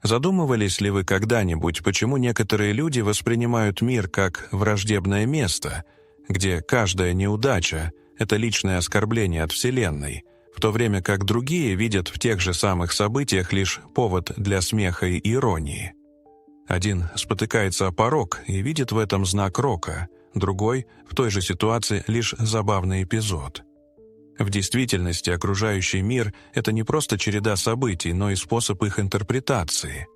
Задумывались ли вы когда-нибудь, почему некоторые люди воспринимают мир как враждебное место, где каждая неудача — это личное оскорбление от Вселенной, в то время как другие видят в тех же самых событиях лишь повод для смеха и иронии? Один спотыкается о порог и видит в этом знак рока, другой — в той же ситуации лишь забавный эпизод. В действительности окружающий мир — это не просто череда событий, но и способ их интерпретации.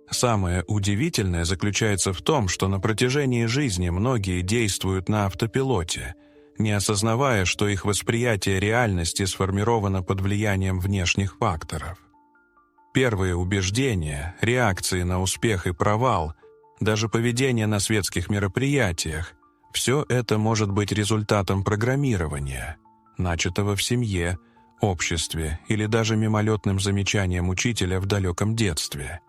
Самое удивительное заключается в том, что на протяжении жизни многие действуют на автопилоте, не осознавая, что их восприятие реальности сформировано под влиянием внешних факторов. Первые убеждения, реакции на успех и провал, даже поведение на светских мероприятиях — все это может быть результатом программирования, начатого в семье, обществе или даже мимолетным замечанием учителя в далеком детстве.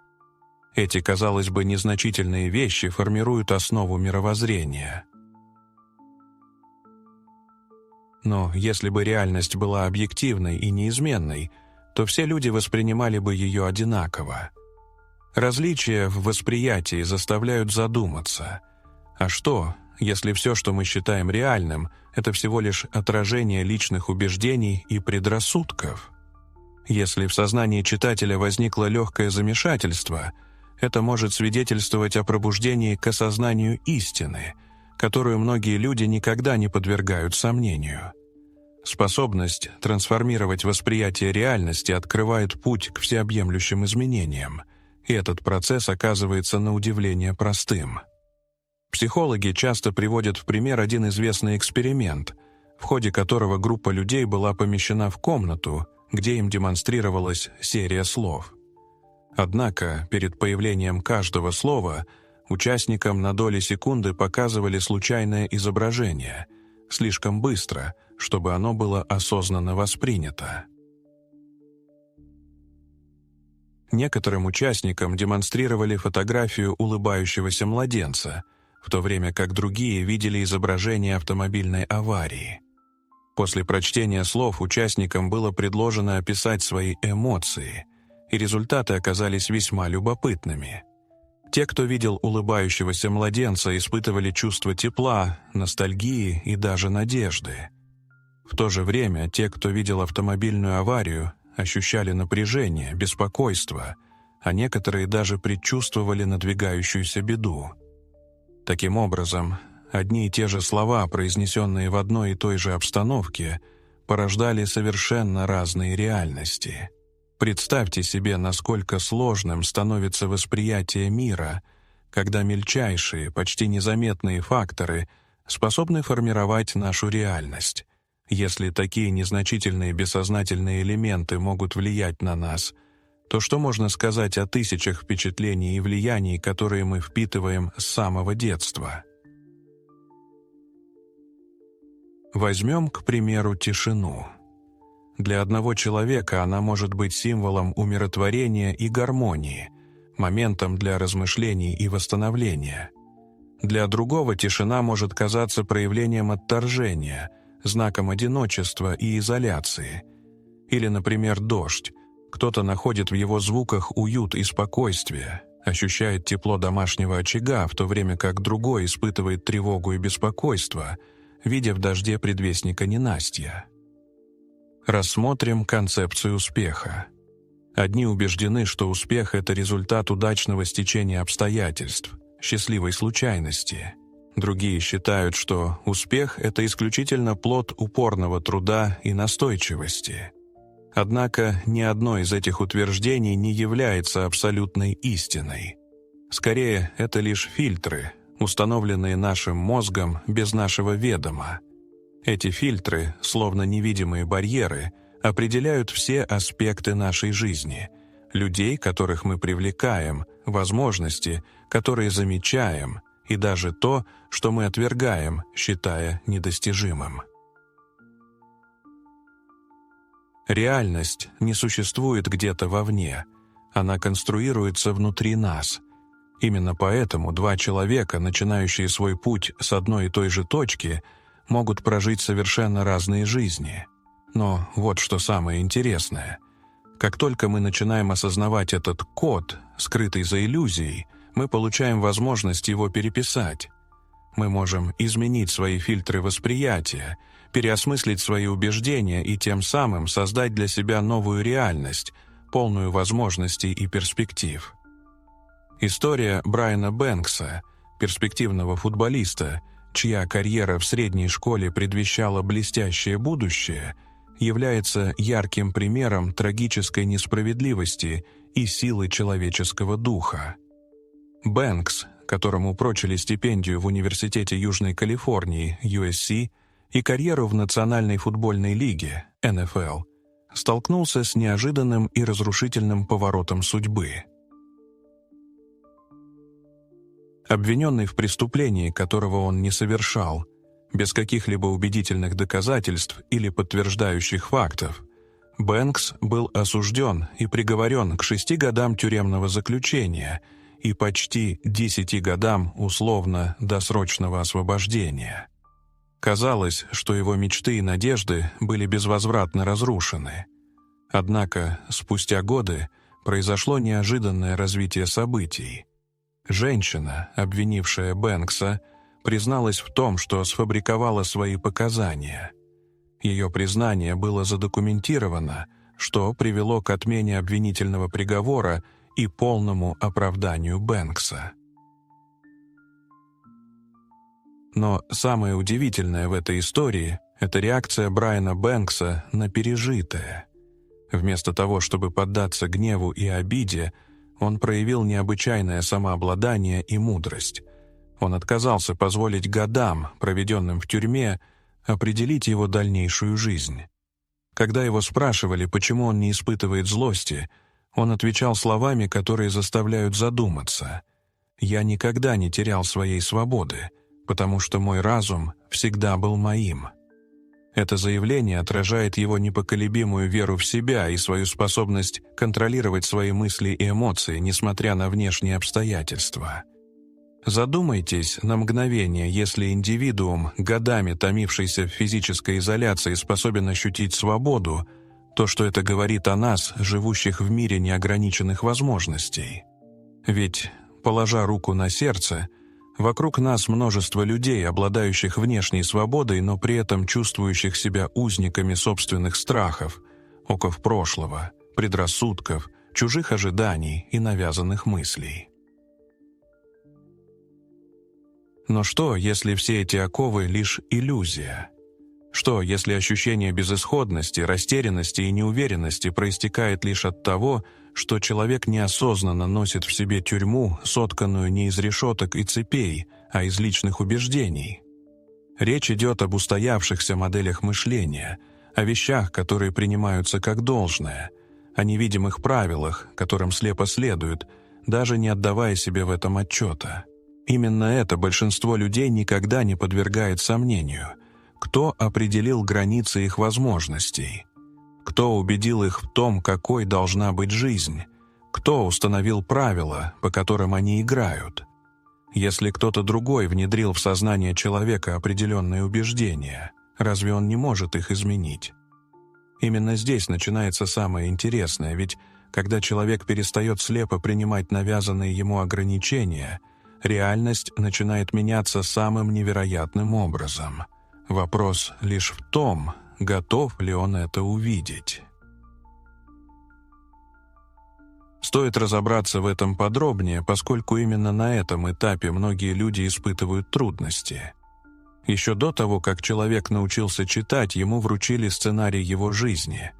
Эти, казалось бы, незначительные вещи формируют основу мировоззрения. Но если бы реальность была объективной и неизменной, то все люди воспринимали бы ее одинаково. Различия в восприятии заставляют задуматься. А что, если все, что мы считаем реальным, это всего лишь отражение личных убеждений и предрассудков? Если в сознании читателя возникло легкое замешательство, это может свидетельствовать о пробуждении к осознанию истины, которую многие люди никогда не подвергают сомнению. Способность трансформировать восприятие реальности открывает путь к всеобъемлющим изменениям, и этот процесс оказывается на удивление простым. Психологи часто приводят в пример один известный эксперимент, в ходе которого группа людей была помещена в комнату, где им демонстрировалась серия слов. Однако перед появлением каждого слова участникам на доли секунды показывали случайное изображение, слишком быстро, чтобы оно было осознанно воспринято. Некоторым участникам демонстрировали фотографию улыбающегося младенца, в то время как другие видели изображение автомобильной аварии. После прочтения слов участникам было предложено описать свои эмоции, и результаты оказались весьма любопытными. Те, кто видел улыбающегося младенца, испытывали чувство тепла, ностальгии и даже надежды. В то же время те, кто видел автомобильную аварию, ощущали напряжение, беспокойство, а некоторые даже предчувствовали надвигающуюся беду. Таким образом, одни и те же слова, произнесенные в одной и той же обстановке, порождали совершенно разные реальности. Представьте себе, насколько сложным становится восприятие мира, когда мельчайшие, почти незаметные факторы способны формировать нашу реальность. Если такие незначительные бессознательные элементы могут влиять на нас, то что можно сказать о тысячах впечатлений и влияний, которые мы впитываем с самого детства? Возьмем, к примеру, тишину. Для одного человека она может быть символом умиротворения и гармонии, моментом для размышлений и восстановления. Для другого тишина может казаться проявлением отторжения, знаком одиночества и изоляции. Или, например, дождь. Кто-то находит в его звуках уют и спокойствие, ощущает тепло домашнего очага, в то время как другой испытывает тревогу и беспокойство, видя в дожде предвестника ненастья. Рассмотрим концепцию успеха. Одни убеждены, что успех — это результат удачного стечения обстоятельств, счастливой случайности. Другие считают, что успех — это исключительно плод упорного труда и настойчивости. Однако ни одно из этих утверждений не является абсолютной истиной. Скорее, это лишь фильтры, установленные нашим мозгом без нашего ведома. Эти фильтры, словно невидимые барьеры, определяют все аспекты нашей жизни, людей, которых мы привлекаем, возможности, которые замечаем, и даже то, что мы отвергаем, считая недостижимым. Реальность не существует где-то вовне, она конструируется внутри нас. Именно поэтому два человека, начинающие свой путь с одной и той же точки, могут прожить совершенно разные жизни. Но вот что самое интересное. Как только мы начинаем осознавать этот код, скрытый за иллюзией, мы получаем возможность его переписать. Мы можем изменить свои фильтры восприятия, переосмыслить свои убеждения и тем самым создать для себя новую реальность, полную возможностей и перспектив. История Брайана Бэнкса, перспективного футболиста, чья карьера в средней школе предвещала блестящее будущее, является ярким примером трагической несправедливости и силы человеческого духа. Бэнкс, которому прочили стипендию в Университете Южной Калифорнии, USC, и карьеру в Национальной футбольной лиге, НФЛ, столкнулся с неожиданным и разрушительным поворотом судьбы. Обвиненный в преступлении, которого он не совершал, без каких-либо убедительных доказательств или подтверждающих фактов, Бэнкс был осужден и приговорен к 6 годам тюремного заключения и почти 10 годам условно-досрочного освобождения. Казалось, что его мечты и надежды были безвозвратно разрушены. Однако спустя годы произошло неожиданное развитие событий. Женщина, обвинившая Бэнкса, призналась в том, что сфабриковала свои показания. Ее признание было задокументировано, что привело к отмене обвинительного приговора и полному оправданию Бэнкса. Но самое удивительное в этой истории – это реакция Брайана Бэнкса на пережитое. Вместо того, чтобы поддаться гневу и обиде, он проявил необычайное самообладание и мудрость. Он отказался позволить годам, проведенным в тюрьме, определить его дальнейшую жизнь. Когда его спрашивали, почему он не испытывает злости, он отвечал словами, которые заставляют задуматься. «Я никогда не терял своей свободы, потому что мой разум всегда был моим». Это заявление отражает его непоколебимую веру в себя и свою способность контролировать свои мысли и эмоции, несмотря на внешние обстоятельства. Задумайтесь на мгновение, если индивидуум, годами томившийся в физической изоляции, способен ощутить свободу, то что это говорит о нас, живущих в мире неограниченных возможностей. Ведь, положа руку на сердце, вокруг нас множество людей, обладающих внешней свободой, но при этом чувствующих себя узниками собственных страхов, оков прошлого, предрассудков, чужих ожиданий и навязанных мыслей. Но что, если все эти оковы — лишь иллюзия? Что, если ощущение безысходности, растерянности и неуверенности проистекает лишь от того, что человек неосознанно носит в себе тюрьму, сотканную не из решеток и цепей, а из личных убеждений? Речь идет об устоявшихся моделях мышления, о вещах, которые принимаются как должное, о невидимых правилах, которым слепо следуют, даже не отдавая себе в этом отчета. Именно это большинство людей никогда не подвергает сомнению. Кто определил границы их возможностей? Кто убедил их в том, какой должна быть жизнь? Кто установил правила, по которым они играют? Если кто-то другой внедрил в сознание человека определенные убеждения, разве он не может их изменить? Именно здесь начинается самое интересное, ведь когда человек перестает слепо принимать навязанные ему ограничения, реальность начинает меняться самым невероятным образом. Вопрос лишь в том, готов ли он это увидеть. Стоит разобраться в этом подробнее, поскольку именно на этом этапе многие люди испытывают трудности. Еще до того, как человек научился читать, ему вручили сценарий его жизни.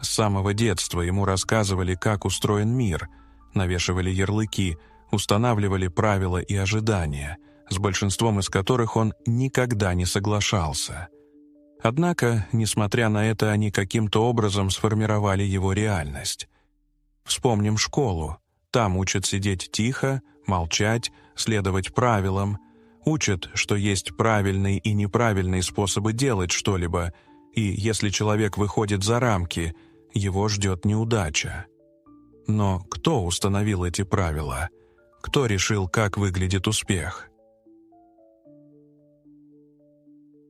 С самого детства ему рассказывали, как устроен мир, навешивали ярлыки, устанавливали правила и ожидания, с большинством из которых он никогда не соглашался. Однако, несмотря на это, они каким-то образом сформировали его реальность. Вспомним школу. Там учат сидеть тихо, молчать, следовать правилам, учат, что есть правильные и неправильные способы делать что-либо, и если человек выходит за рамки, его ждет неудача. Но кто установил эти правила? Кто решил, как выглядит успех?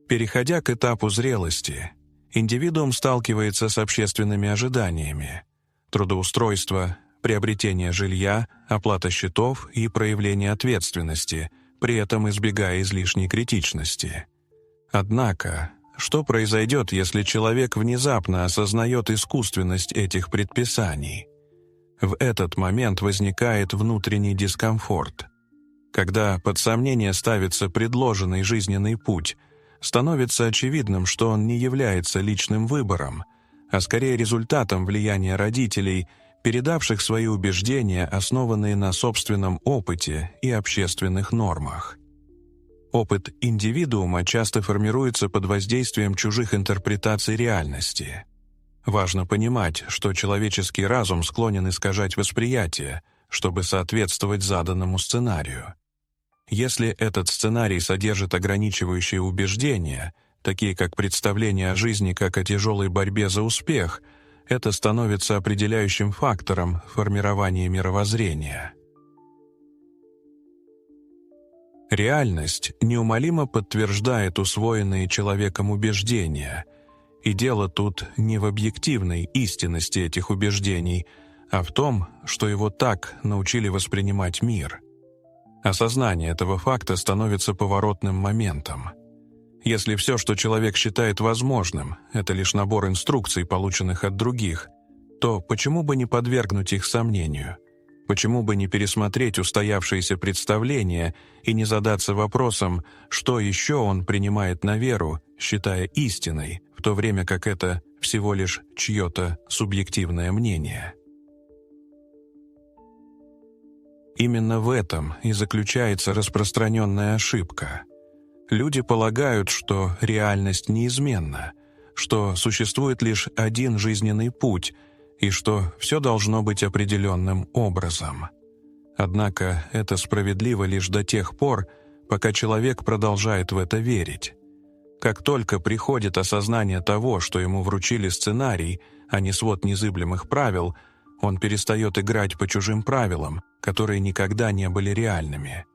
Переходя к этапу зрелости, индивидуум сталкивается с общественными ожиданиями. Трудоустройство, приобретение жилья, оплата счетов и проявление ответственности, при этом избегая излишней критичности. Однако, что произойдет, если человек внезапно осознает искусственность этих предписаний? В этот момент возникает внутренний дискомфорт. Когда под сомнение ставится предложенный жизненный путь, становится очевидным, что он не является личным выбором, а скорее результатом влияния родителей, передавших свои убеждения, основанные на собственном опыте и общественных нормах. Опыт индивидуума часто формируется под воздействием чужих интерпретаций реальности. Важно понимать, что человеческий разум склонен искажать восприятие, чтобы соответствовать заданному сценарию. Если этот сценарий содержит ограничивающие убеждения, такие как представление о жизни как о тяжелой борьбе за успех, это становится определяющим фактором формирования мировоззрения. Реальность неумолимо подтверждает усвоенные человеком убеждения, и дело тут не в объективной истинности этих убеждений, а в том, что его так научили воспринимать мир. Осознание этого факта становится поворотным моментом. Если все, что человек считает возможным, это лишь набор инструкций, полученных от других, то почему бы не подвергнуть их сомнению? Почему бы не пересмотреть устоявшиеся представления и не задаться вопросом, что еще он принимает на веру, считая истиной, в то время как это всего лишь чье-то субъективное мнение? Именно в этом и заключается распространенная ошибка. Люди полагают, что реальность неизменна, что существует лишь один жизненный путь и что все должно быть определенным образом. Однако это справедливо лишь до тех пор, пока человек продолжает в это верить. Как только приходит осознание того, что ему вручили сценарий, а не свод незыблемых правил, он перестает играть по чужим правилам, которые никогда не были реальными.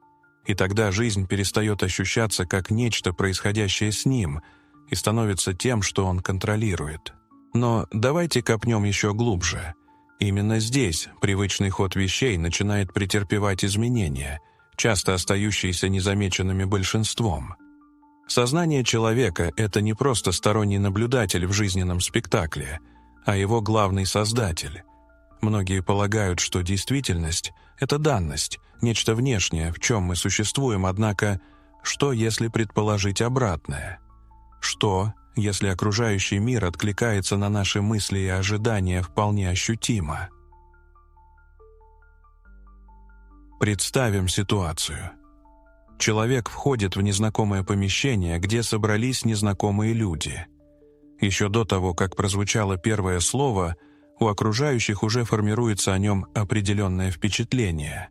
И тогда жизнь перестает ощущаться как нечто, происходящее с ним, и становится тем, что он контролирует. Но давайте копнем еще глубже. Именно здесь привычный ход вещей начинает претерпевать изменения, часто остающиеся незамеченными большинством. Сознание человека — это не просто сторонний наблюдатель в жизненном спектакле, а его главный создатель. Многие полагают, что действительность — это данность, нечто внешнее, в чем мы существуем, однако что, если предположить обратное? Что, если окружающий мир откликается на наши мысли и ожидания вполне ощутимо? Представим ситуацию. Человек входит в незнакомое помещение, где собрались незнакомые люди. Еще до того, как прозвучало первое слово, у окружающих уже формируется о нем определенное впечатление.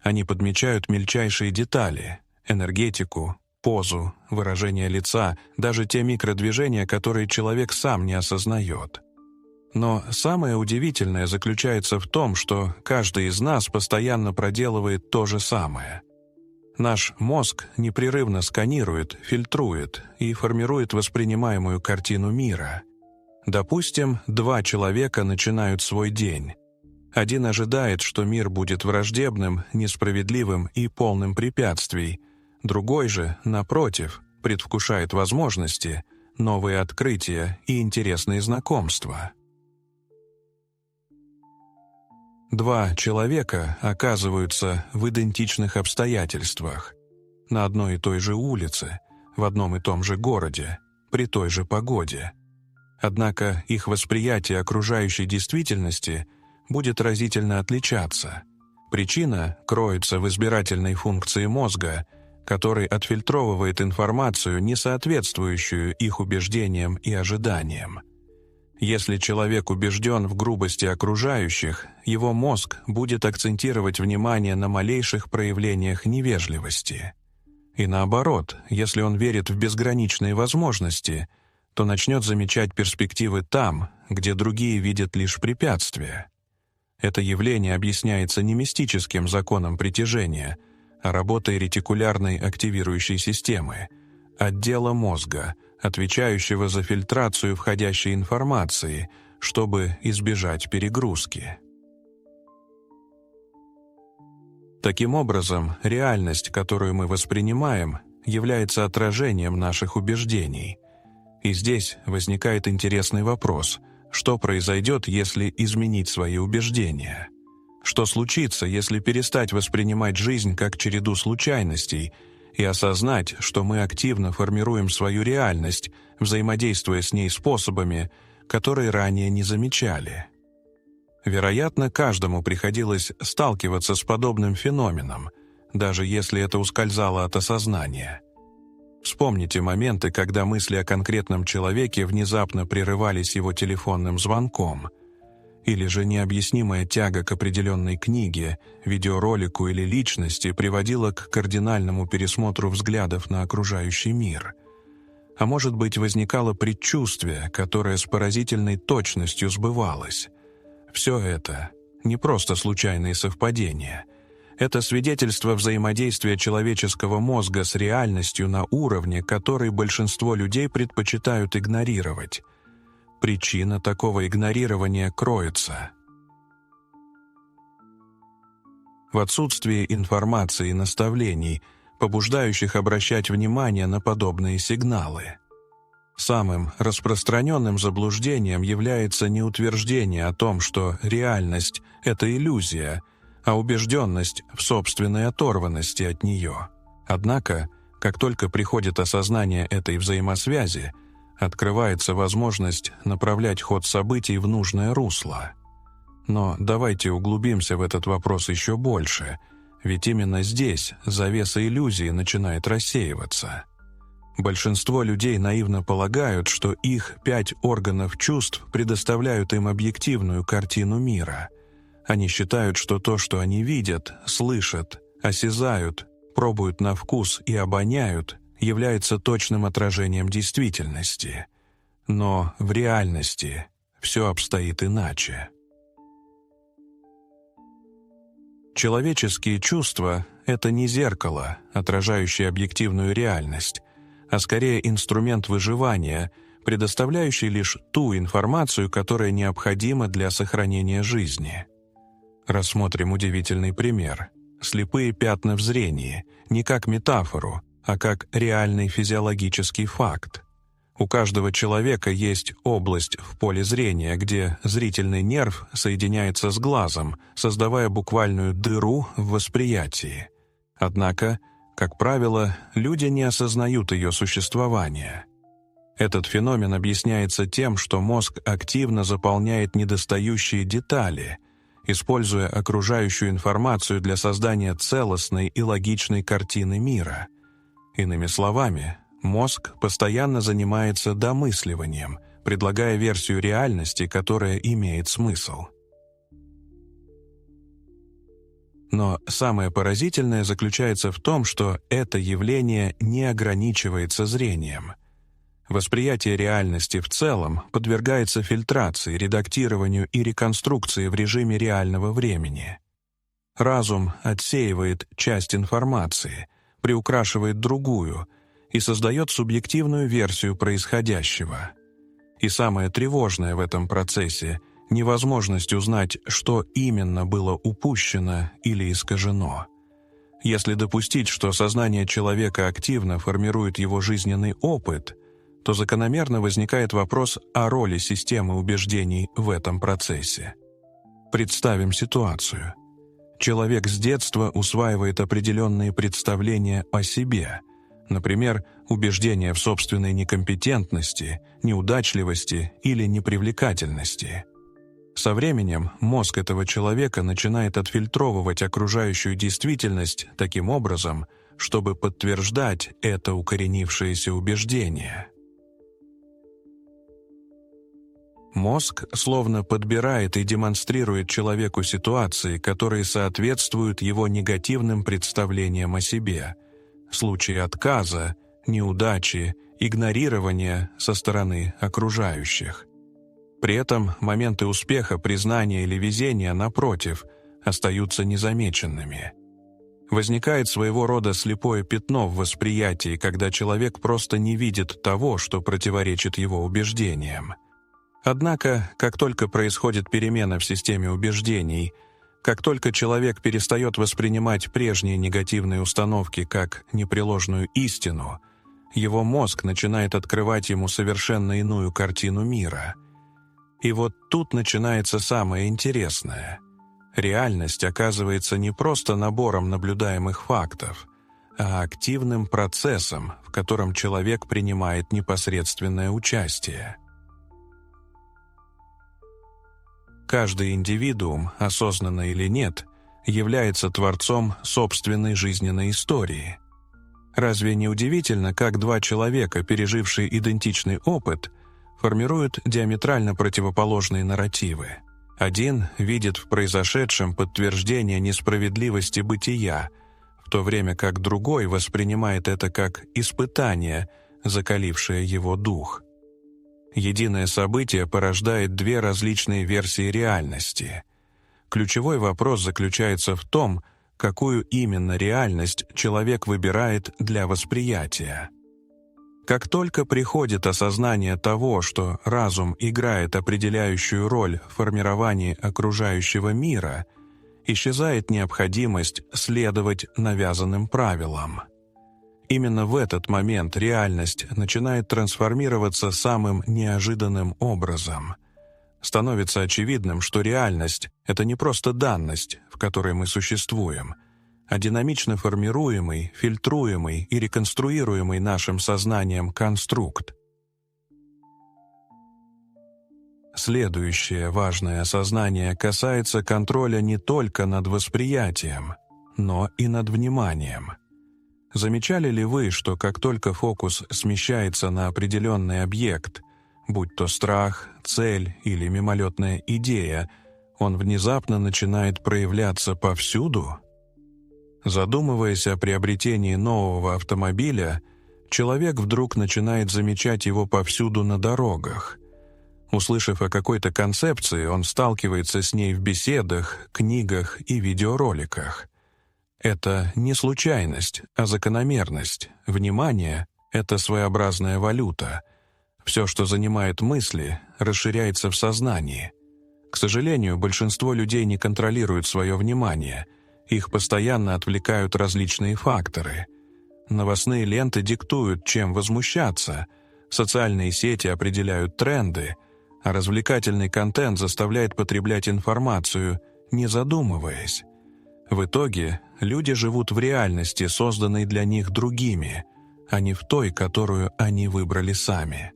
Они подмечают мельчайшие детали — энергетику, позу, выражение лица, даже те микродвижения, которые человек сам не осознает. Но самое удивительное заключается в том, что каждый из нас постоянно проделывает то же самое. Наш мозг непрерывно сканирует, фильтрует и формирует воспринимаемую картину мира. Допустим, два человека начинают свой день. Один ожидает, что мир будет враждебным, несправедливым и полным препятствий. Другой же, напротив, предвкушает возможности, новые открытия и интересные знакомства. Два человека оказываются в идентичных обстоятельствах, на одной и той же улице, в одном и том же городе, при той же погоде. Однако их восприятие окружающей действительности будет разительно отличаться. Причина кроется в избирательной функции мозга, который отфильтровывает информацию, не соответствующую их убеждениям и ожиданиям. Если человек убежден в грубости окружающих, его мозг будет акцентировать внимание на малейших проявлениях невежливости. И наоборот, если он верит в безграничные возможности, то начнет замечать перспективы там, где другие видят лишь препятствия. Это явление объясняется не мистическим законом притяжения, а работой ретикулярной активирующей системы, отдела мозга, отвечающего за фильтрацию входящей информации, чтобы избежать перегрузки. Таким образом, реальность, которую мы воспринимаем, является отражением наших убеждений. И здесь возникает интересный вопрос: что произойдет, если изменить свои убеждения? Что случится, если перестать воспринимать жизнь как череду случайностей и осознать, что мы активно формируем свою реальность, взаимодействуя с ней способами, которые ранее не замечали? Вероятно, каждому приходилось сталкиваться с подобным феноменом, даже если это ускользало от осознания. Вспомните моменты, когда мысли о конкретном человеке внезапно прерывались его телефонным звонком, или же необъяснимая тяга к определенной книге, видеоролику или личности приводила к кардинальному пересмотру взглядов на окружающий мир. А может быть, возникало предчувствие, которое с поразительной точностью сбывалось. Все это не просто случайные совпадения. Это свидетельство взаимодействия человеческого мозга с реальностью на уровне, который большинство людей предпочитают игнорировать. Причина такого игнорирования кроется в отсутствии информации и наставлений, побуждающих обращать внимание на подобные сигналы. Самым распространенным заблуждением является не утверждение о том, что реальность — это иллюзия, а убежденность в собственной оторванности от нее. Однако, как только приходит осознание этой взаимосвязи, открывается возможность направлять ход событий в нужное русло. Но давайте углубимся в этот вопрос еще больше, ведь именно здесь завеса иллюзии начинает рассеиваться. Большинство людей наивно полагают, что их 5 органов чувств предоставляют им объективную картину мира. Они считают, что то, что они видят, слышат, осязают, пробуют на вкус и обоняют, является точным отражением действительности. Но в реальности все обстоит иначе. Человеческие чувства — это не зеркало, отражающее объективную реальность, а скорее инструмент выживания, предоставляющий лишь ту информацию, которая необходима для сохранения жизни. Рассмотрим удивительный пример. Слепые пятна в зрении не как метафору, а как реальный физиологический факт. У каждого человека есть область в поле зрения, где зрительный нерв соединяется с глазом, создавая буквальную дыру в восприятии. Однако, как правило, люди не осознают ее существование. Этот феномен объясняется тем, что мозг активно заполняет недостающие детали, используя окружающую информацию для создания целостной и логичной картины мира. Иными словами, мозг постоянно занимается домысливанием, предлагая версию реальности, которая имеет смысл. Но самое поразительное заключается в том, что это явление не ограничивается зрением. Восприятие реальности в целом подвергается фильтрации, редактированию и реконструкции в режиме реального времени. Разум отсеивает часть информации, приукрашивает другую и создает субъективную версию происходящего. И самое тревожное в этом процессе — невозможность узнать, что именно было упущено или искажено. Если допустить, что сознание человека активно формирует его жизненный опыт, то закономерно возникает вопрос о роли системы убеждений в этом процессе. Представим ситуацию. Человек с детства усваивает определенные представления о себе, например, убеждения в собственной некомпетентности, неудачливости или непривлекательности. Со временем мозг этого человека начинает отфильтровывать окружающую действительность таким образом, чтобы подтверждать это укоренившееся убеждение. Мозг словно подбирает и демонстрирует человеку ситуации, которые соответствуют его негативным представлениям о себе. Случаи отказа, неудачи, игнорирования со стороны окружающих. При этом моменты успеха, признания или везения, напротив, остаются незамеченными. Возникает своего рода слепое пятно в восприятии, когда человек просто не видит того, что противоречит его убеждениям. Однако, как только происходит перемена в системе убеждений, Как только человек перестает воспринимать прежние негативные установки как непреложную истину, его мозг начинает открывать ему совершенно иную картину мира. И вот тут начинается самое интересное. Реальность оказывается не просто набором наблюдаемых фактов, а активным процессом, в котором человек принимает непосредственное участие. Каждый индивидуум, осознанно или нет, является творцом собственной жизненной истории. Разве не удивительно, как два человека, пережившие идентичный опыт, формируют диаметрально противоположные нарративы? Один видит в произошедшем подтверждение несправедливости бытия, в то время как другой воспринимает это как испытание, закалившее его дух. Единое событие порождает две различные версии реальности. Ключевой вопрос заключается в том, какую именно реальность человек выбирает для восприятия. Как только приходит осознание того, что разум играет определяющую роль в формировании окружающего мира, исчезает необходимость следовать навязанным правилам. Именно в этот момент реальность начинает трансформироваться самым неожиданным образом. Становится очевидным, что реальность — это не просто данность, в которой мы существуем, а динамично формируемый, фильтруемый и реконструируемый нашим сознанием конструкт. Следующее важное осознание касается контроля не только над восприятием, но и над вниманием. Замечали ли вы, что как только фокус смещается на определенный объект, будь то страх, цель или мимолетная идея, он внезапно начинает проявляться повсюду? Задумываясь о приобретении нового автомобиля, человек вдруг начинает замечать его повсюду на дорогах. Услышав о какой-то концепции, он сталкивается с ней в беседах, книгах и видеороликах. Это не случайность, а закономерность. Внимание — это своеобразная валюта. Все, что занимает мысли, расширяется в сознании. К сожалению, большинство людей не контролируют свое внимание. Их постоянно отвлекают различные факторы. Новостные ленты диктуют, чем возмущаться. Социальные сети определяют тренды, а развлекательный контент заставляет потреблять информацию, не задумываясь. В итоге люди живут в реальности, созданной для них другими, а не в той, которую они выбрали сами.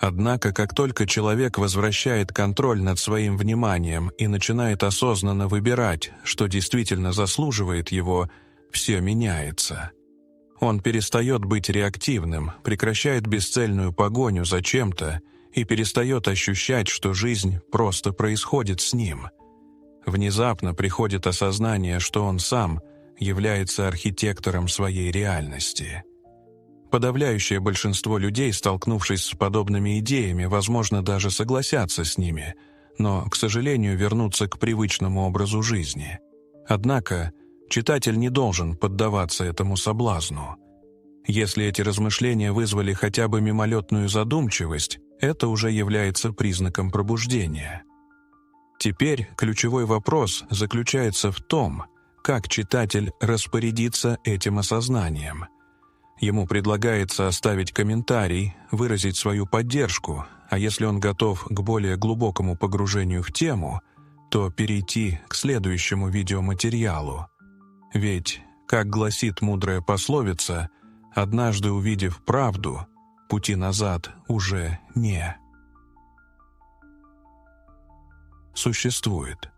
Однако, как только человек возвращает контроль над своим вниманием и начинает осознанно выбирать, что действительно заслуживает его, все меняется. Он перестает быть реактивным, прекращает бесцельную погоню за чем-то и перестает ощущать, что жизнь просто происходит с ним. Внезапно приходит осознание, что он сам является архитектором своей реальности. Подавляющее большинство людей, столкнувшись с подобными идеями, возможно, даже согласятся с ними, но, к сожалению, вернутся к привычному образу жизни. Однако, читатель не должен поддаваться этому соблазну. Если эти размышления вызвали хотя бы мимолетную задумчивость, это уже является признаком пробуждения. Теперь ключевой вопрос заключается в том, как читатель распорядится этим осознанием. Ему предлагается оставить комментарий, выразить свою поддержку, а если он готов к более глубокому погружению в тему, то перейти к следующему видеоматериалу. Ведь, как гласит мудрая пословица, однажды увидев правду, пути назад уже не существует.